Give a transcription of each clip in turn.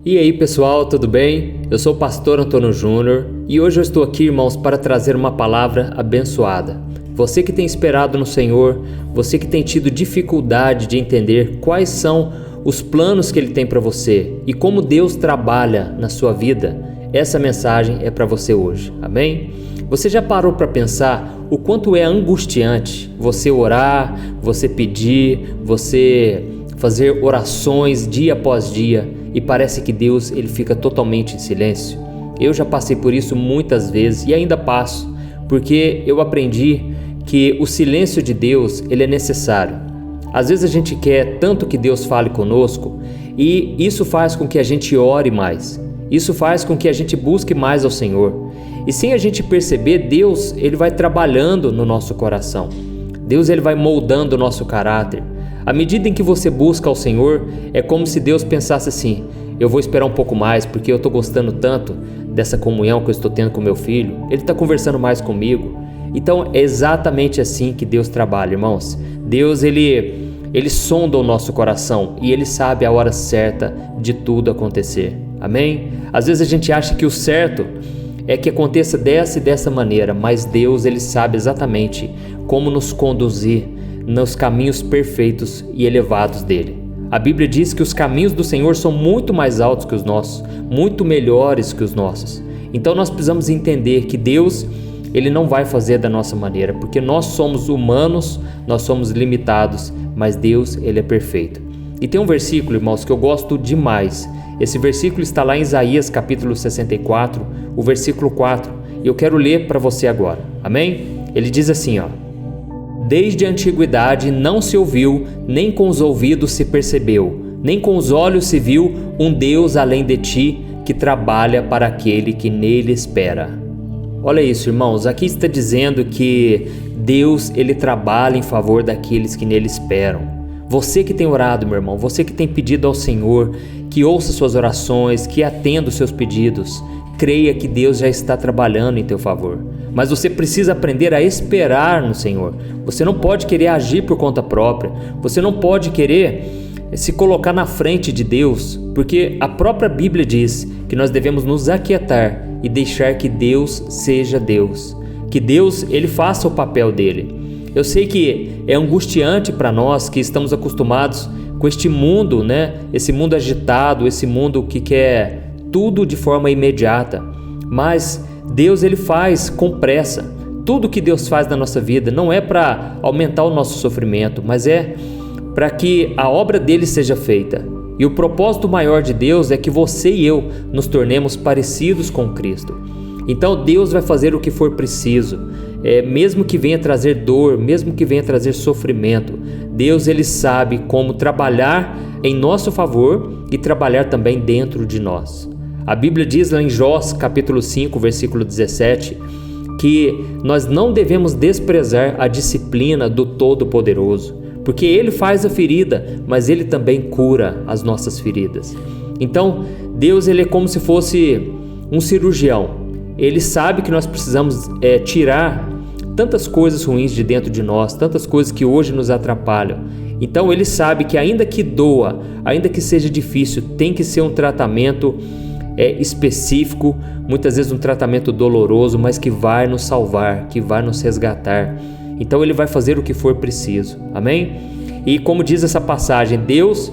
E aí pessoal, tudo bem? Eu sou o pastor Antônio Júnior e hoje eu estou aqui, irmãos, para trazer uma palavra abençoada. Você que tem esperado no Senhor, você que tem tido dificuldade de entender quais são os planos que Ele tem para você e como Deus trabalha na sua vida, essa mensagem é para você hoje, amém? Você já parou para pensar o quanto é angustiante você orar, você pedir, você fazer orações dia após dia e parece que Deus ele fica totalmente em silêncio? Eu já passei por isso muitas vezes e ainda passo, porque eu aprendi que o silêncio de Deus ele é necessário. Às vezes a gente quer tanto que Deus fale conosco e isso faz com que a gente ore mais. Isso faz com que a gente busque mais ao Senhor. E sem a gente perceber, Deus ele vai trabalhando no nosso coração. Deus ele vai moldando o nosso caráter. À medida em que você busca ao Senhor, é como se Deus pensasse assim: eu vou esperar um pouco mais porque eu estou gostando tanto dessa comunhão que eu estou tendo com meu filho. Ele está conversando mais comigo. Então é exatamente assim que Deus trabalha, irmãos. Deus ele sonda o nosso coração e Ele sabe a hora certa de tudo acontecer. Amém? Às vezes a gente acha que o certo é que aconteça dessa e dessa maneira, mas Deus ele sabe exatamente como nos conduzir nos caminhos perfeitos e elevados dele. A Bíblia diz que os caminhos do Senhor são muito mais altos que os nossos, muito melhores que os nossos. Então nós precisamos entender que Deus ele não vai fazer da nossa maneira, porque nós somos humanos, nós somos limitados, mas Deus ele é perfeito. E tem um versículo, irmãos, que eu gosto demais. Esse versículo está lá em Isaías capítulo 64, o versículo 4, e eu quero ler para você agora, amém? Ele diz assim, ó: desde a antiguidade não se ouviu, nem com os ouvidos se percebeu, nem com os olhos se viu um Deus além de ti, que trabalha para aquele que nele espera. Olha isso, irmãos, aqui está dizendo que Deus ele trabalha em favor daqueles que nele esperam. Você que tem orado, meu irmão, você que tem pedido ao Senhor que ouça suas orações, que atenda os seus pedidos, creia que Deus já está trabalhando em teu favor. Mas você precisa aprender a esperar no Senhor. Você não pode querer agir por conta própria. Você não pode querer se colocar na frente de Deus, porque a própria Bíblia diz que nós devemos nos aquietar e deixar que Deus seja Deus. Que Deus ele faça o papel dele. Eu sei que é angustiante para nós que estamos acostumados com este mundo, né? Esse mundo agitado, esse mundo que quer tudo de forma imediata. Mas Deus ele faz com pressa. Tudo que Deus faz na nossa vida não é para aumentar o nosso sofrimento, mas é para que a obra dele seja feita. E o propósito maior de Deus é que você e eu nos tornemos parecidos com Cristo. Então Deus vai fazer o que for preciso, mesmo que venha trazer dor, mesmo que venha trazer sofrimento. Deus ele sabe como trabalhar em nosso favor e trabalhar também dentro de nós. A Bíblia diz lá em Jó, capítulo 5, versículo 17, que nós não devemos desprezar a disciplina do Todo-Poderoso, porque Ele faz a ferida, mas Ele também cura as nossas feridas. Então, Deus ele é como se fosse um cirurgião. Ele sabe que nós precisamos tirar tantas coisas ruins de dentro de nós, tantas coisas que hoje nos atrapalham. Então Ele sabe que ainda que doa, ainda que seja difícil, tem que ser um tratamento específico, muitas vezes um tratamento doloroso, mas que vai nos salvar, que vai nos resgatar. Então Ele vai fazer o que for preciso, amém? E como diz essa passagem, Deus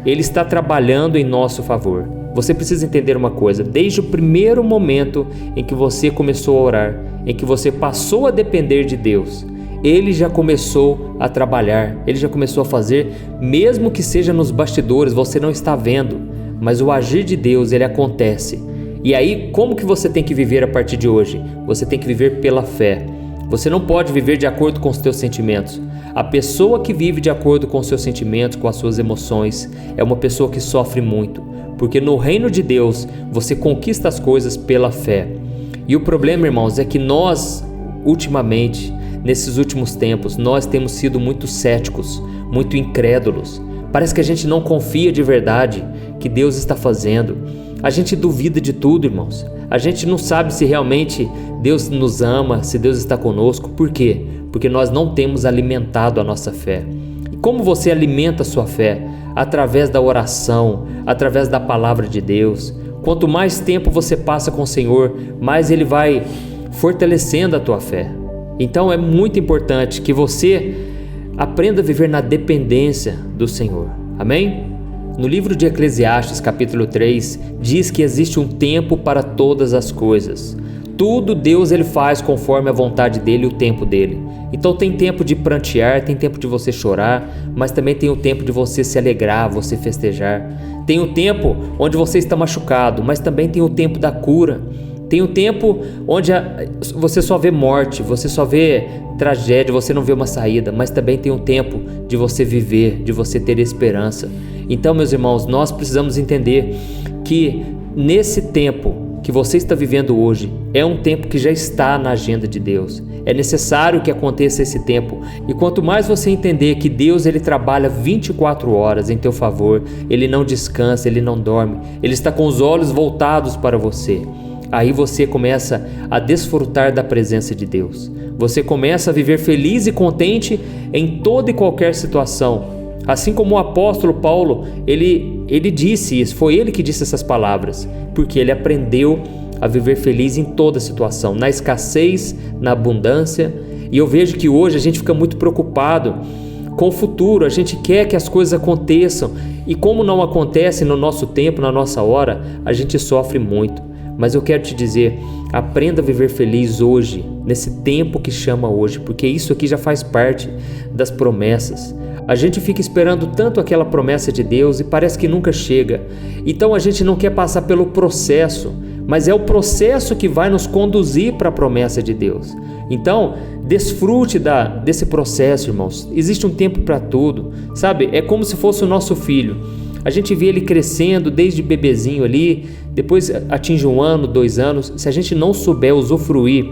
Ele está trabalhando em nosso favor. Você precisa entender uma coisa: desde o primeiro momento em que você começou a orar, em que você passou a depender de Deus, Ele já começou a trabalhar, Ele já começou a fazer, mesmo que seja nos bastidores, você não está vendo, mas o agir de Deus, ele acontece. E aí, como que você tem que viver a partir de hoje? Você tem que viver pela fé. Você não pode viver de acordo com os teus sentimentos. A pessoa que vive de acordo com os seus sentimentos, com as suas emoções, é uma pessoa que sofre muito. Porque no reino de Deus, você conquista as coisas pela fé. E o problema, irmãos, é que nós, ultimamente, nesses últimos tempos, nós temos sido muito céticos, muito incrédulos. Parece que a gente não confia de verdade que Deus está fazendo. A gente duvida de tudo, irmãos. A gente não sabe se realmente Deus nos ama, se Deus está conosco. Por quê? Porque nós não temos alimentado a nossa fé. como você alimenta a sua fé? Através da oração, através da palavra de Deus. Quanto mais tempo você passa com o Senhor, mais Ele vai fortalecendo a tua fé. Então é muito importante que você aprenda a viver na dependência do Senhor. Amém? No livro de Eclesiastes, capítulo 3, diz que existe um tempo para todas as coisas. Tudo Deus Ele faz conforme a vontade dEle e o tempo dEle. Então tem tempo de prantear, tem tempo de você chorar, mas também tem o tempo de você se alegrar, você festejar. Tem o tempo onde você está machucado, mas também tem o tempo da cura. Tem o tempo onde você só vê morte, você só vê tragédia, você não vê uma saída, mas também tem o tempo de você viver, de você ter esperança. Então, meus irmãos, nós precisamos entender que nesse tempo que você está vivendo hoje é um tempo que já está na agenda de Deus. É necessário que aconteça esse tempo. E quanto mais você entender que Deus Ele trabalha 24 horas em teu favor, Ele não descansa, Ele não dorme, Ele está com os olhos voltados para você. Aí você começa a desfrutar da presença de Deus. Você começa a viver feliz e contente em toda e qualquer situação. Assim como o apóstolo Paulo, ele disse isso, foi ele que disse essas palavras, porque ele aprendeu a viver feliz em toda situação, na escassez, na abundância. E eu vejo que hoje a gente fica muito preocupado com o futuro, a gente quer que as coisas aconteçam, e como não acontece no nosso tempo, na nossa hora, a gente sofre muito. Mas eu quero te dizer, aprenda a viver feliz hoje, nesse tempo que chama hoje, porque isso aqui já faz parte das promessas. A gente fica esperando tanto aquela promessa de Deus e parece que nunca chega. Então a gente não quer passar pelo processo, mas é o processo que vai nos conduzir para a promessa de Deus. Então, desfrute desse processo, irmãos. Existe um tempo para tudo, sabe? É como se fosse o nosso filho. A gente vê ele crescendo desde bebezinho ali, depois atinge 1 ano, 2 anos. Se a gente não souber usufruir,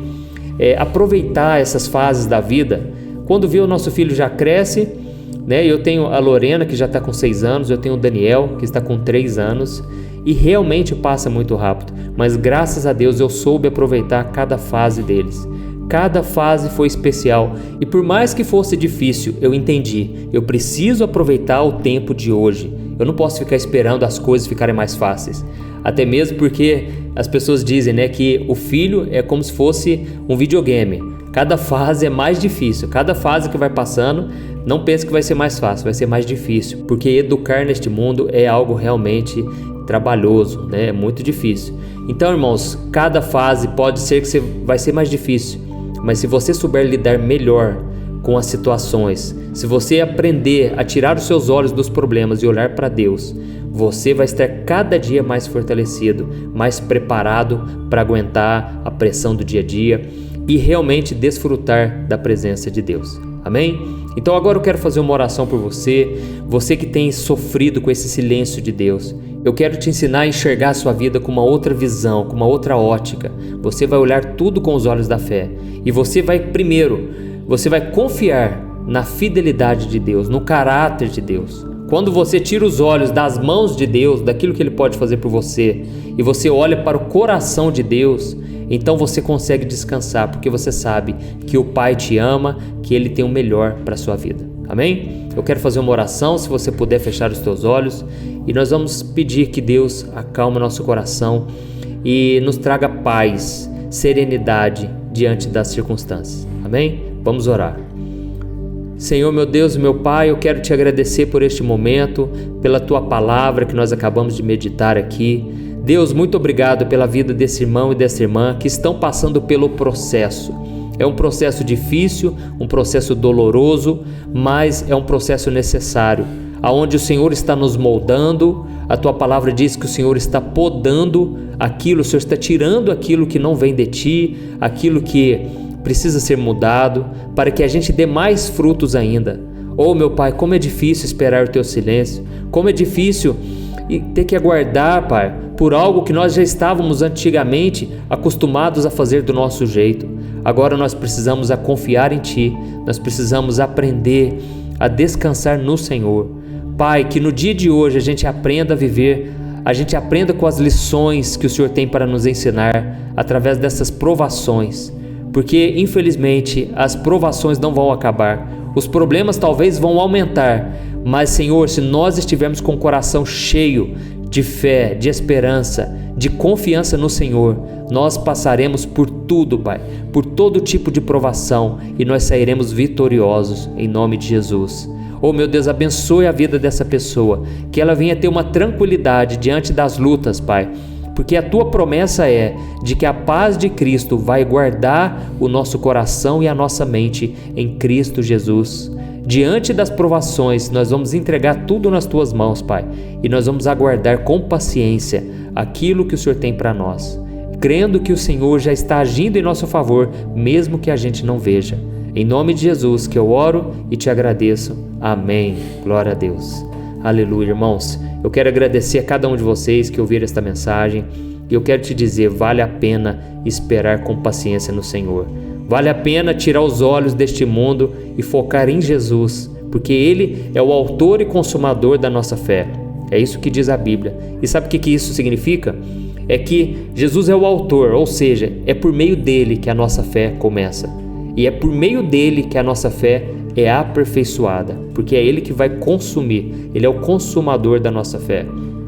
aproveitar essas fases da vida, quando vê o nosso filho já cresce, né? Eu tenho a Lorena, que já está com 6 anos, eu tenho o Daniel, que está com 3 anos, e realmente passa muito rápido, mas graças a Deus eu soube aproveitar cada fase deles. Cada fase foi especial, e por mais que fosse difícil, eu entendi, eu preciso aproveitar o tempo de hoje. Eu não posso ficar esperando as coisas ficarem mais fáceis. Até mesmo porque as pessoas dizem, né, que o filho é como se fosse um videogame. Cada fase é mais difícil. Cada fase que vai passando, não pense que vai ser mais fácil, vai ser mais difícil. Porque educar neste mundo é algo realmente trabalhoso, né? É muito difícil. Então, irmãos, cada fase pode ser que vai ser mais difícil. Mas se você souber lidar melhor com as situações, se você aprender a tirar os seus olhos dos problemas e olhar para Deus, você vai estar cada dia mais fortalecido, mais preparado para aguentar a pressão do dia a dia e realmente desfrutar da presença de Deus. Amém? Então agora eu quero fazer uma oração por você, você que tem sofrido com esse silêncio de Deus. Eu quero te ensinar a enxergar a sua vida com uma outra visão, com uma outra ótica. Você vai olhar tudo com os olhos da fé e você vai confiar na fidelidade de Deus, no caráter de Deus. Quando você tira os olhos das mãos de Deus, daquilo que Ele pode fazer por você, e você olha para o coração de Deus, então você consegue descansar, porque você sabe que o Pai te ama, que Ele tem o melhor para a sua vida. Amém? Eu quero fazer uma oração, se você puder fechar os teus olhos, e nós vamos pedir que Deus acalme nosso coração e nos traga paz, serenidade diante das circunstâncias. Amém? Vamos orar. Senhor, meu Deus e meu Pai, eu quero te agradecer por este momento, pela Tua palavra que nós acabamos de meditar aqui. Deus, muito obrigado pela vida desse irmão e dessa irmã que estão passando pelo processo. É um processo difícil, um processo doloroso, mas é um processo necessário, aonde o Senhor está nos moldando. A Tua palavra diz que o Senhor está podando aquilo, o Senhor está tirando aquilo que não vem de Ti, aquilo que precisa ser mudado, para que a gente dê mais frutos ainda. Oh, meu Pai, como é difícil esperar o Teu silêncio, como é difícil ter que aguardar, Pai, por algo que nós já estávamos antigamente acostumados a fazer do nosso jeito. Agora nós precisamos confiar em Ti, nós precisamos aprender a descansar no Senhor. Pai, que no dia de hoje a gente aprenda a viver, a gente aprenda com as lições que o Senhor tem para nos ensinar através dessas provações, porque infelizmente as provações não vão acabar. os problemas talvez vão aumentar, mas, Senhor, se nós estivermos com o coração cheio de fé, de esperança, de confiança no Senhor, nós passaremos por tudo, Pai, por todo tipo de provação e nós sairemos vitoriosos em nome de Jesus. Oh, meu Deus, abençoe a vida dessa pessoa, que ela venha ter uma tranquilidade diante das lutas, Pai, porque a Tua promessa é de que a paz de Cristo vai guardar o nosso coração e a nossa mente em Cristo Jesus. Diante das provações, nós vamos entregar tudo nas Tuas mãos, Pai, e nós vamos aguardar com paciência aquilo que o Senhor tem para nós, crendo que o Senhor já está agindo em nosso favor, mesmo que a gente não veja. Em nome de Jesus que eu oro e te agradeço. Amém. Glória a Deus. Aleluia, irmãos. Eu quero agradecer a cada um de vocês que ouviram esta mensagem e eu quero te dizer, vale a pena esperar com paciência no Senhor. Vale a pena tirar os olhos deste mundo e focar em Jesus, porque Ele é o autor e consumador da nossa fé. É isso que diz a Bíblia. E sabe o que isso significa? É que Jesus é o autor, ou seja, é por meio dele que a nossa fé começa. E é por meio dele que a nossa fé é aperfeiçoada, porque é Ele que vai consumir, Ele é o consumador da nossa fé.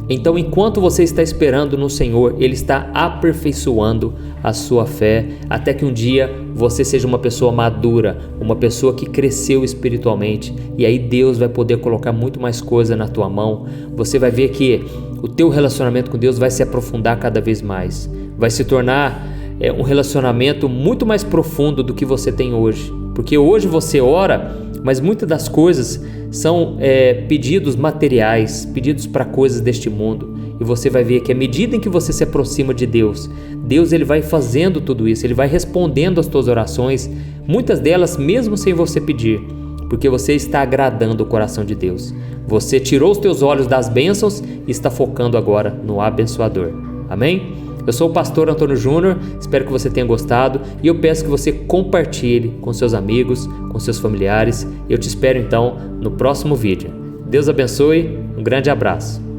Então, enquanto você está esperando no Senhor, Ele está aperfeiçoando a sua fé, até que um dia você seja uma pessoa madura, uma pessoa que cresceu espiritualmente, e aí Deus vai poder colocar muito mais coisa na tua mão. Você vai ver que o teu relacionamento com Deus vai se aprofundar cada vez mais, vai se tornar um relacionamento muito mais profundo do que você tem hoje, porque hoje você ora, mas muitas das coisas são pedidos materiais, pedidos para coisas deste mundo, e você vai ver que à medida em que você se aproxima de Deus, Ele vai fazendo tudo isso, Ele vai respondendo às tuas orações, muitas delas mesmo sem você pedir, porque você está agradando o coração de Deus. Você tirou os teus olhos das bênçãos e está focando agora no abençoador. Amém? Eu sou o pastor Antônio Júnior, espero que você tenha gostado e eu peço que você compartilhe com seus amigos, com seus familiares. Eu te espero então no próximo vídeo. Deus abençoe, um grande abraço.